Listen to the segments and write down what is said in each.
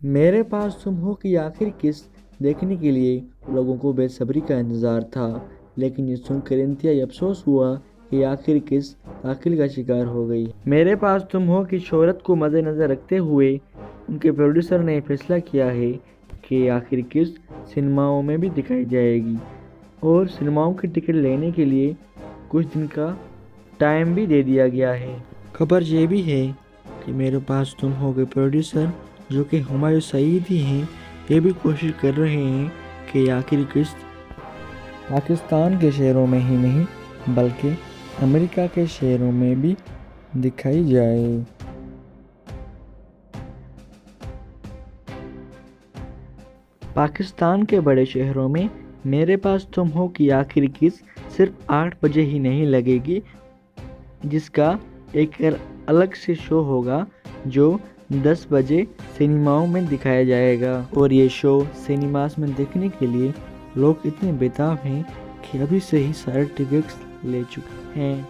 میرے پاس تم ہو کی آخر قسط دیکھنے کے لیے لوگوں کو بے صبری کا انتظار تھا، لیکن یہ سن کر انتہائی افسوس ہوا کہ آخر قسط تعطیل کا شکار ہو گئی۔ میرے پاس تم ہو کی شہرت کو مد نظر رکھتے ہوئے ان کے پروڈیوسر نے فیصلہ کیا ہے کہ آخر قسط سنیماؤں میں بھی دکھائی جائے گی، اور سنیماؤں کی ٹکٹ لینے کے لیے کچھ دن کا ٹائم بھی دے دیا گیا ہے۔ خبر یہ بھی ہے کہ میرے پاس تم ہو کے پروڈیوسر جو کہ ہمایوں سعید ہی ہیں، یہ بھی کوشش کر رہے ہیں کہ آخری قسط پاکستان کے شہروں میں ہی نہیں بلکہ امریکہ کے شہروں میں بھی دکھائی جائے۔ پاکستان کے بڑے شہروں میں میرے پاس تم ہو کی آخری قسط صرف 8 بجے ہی نہیں لگے گی، جس کا ایک الگ سے شو ہوگا جو 10 بجے سنیماؤں میں دکھایا جائے گا، اور یہ شو سنیماز میں دیکھنے کے لیے لوگ اتنے بےتاب ہیں کہ ابھی سے ہی سارے ٹکٹس لے چکے ہیں۔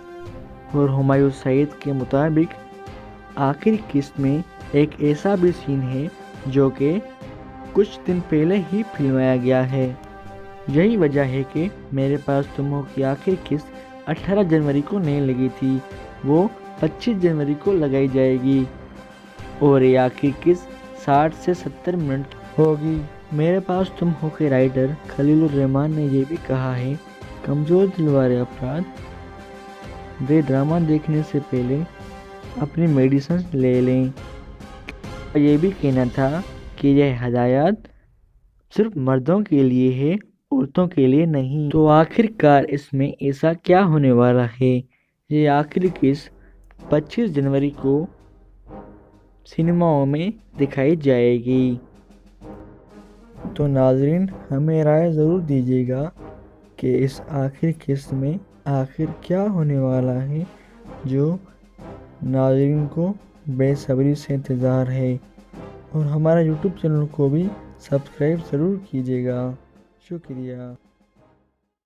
اور ہمایوں سعید کے مطابق آخری قسط میں ایک ایسا بھی سین ہے جو کہ کچھ دن پہلے ہی فلمایا گیا ہے۔ یہی وجہ ہے کہ میرے پاس تم ہو کی آخری قسط 18 جنوری کو نہیں لگی تھی، وہ 25 جنوری کو لگائی جائے گی، اور یہ آخری قسط 60 سے 70 منٹ ہوگی۔ میرے پاس تم ہو کے رائٹر خلیل الرحمن نے یہ بھی کہا ہے، کمزور دل والے افراد یہ ڈرامہ دیکھنے سے پہلے اپنی میڈیسن لے لیں۔ یہ بھی کہنا تھا کہ یہ ہدایات صرف مردوں کے لیے ہے، عورتوں کے لیے نہیں۔ تو آخر کار اس میں ایسا کیا ہونے والا ہے؟ یہ آخری قسط 25 جنوری کو سنیماؤں میں دکھائی جائے گی۔ تو ناظرین، ہمیں رائے ضرور دیجیے گا کہ اس آخری قسط میں آخر کیا ہونے والا ہے، جو ناظرین کو بے صبری سے انتظار ہے، اور ہمارا یوٹیوب چینل کو بھی سبسکرائب ضرور کیجیے گا۔ شکریہ۔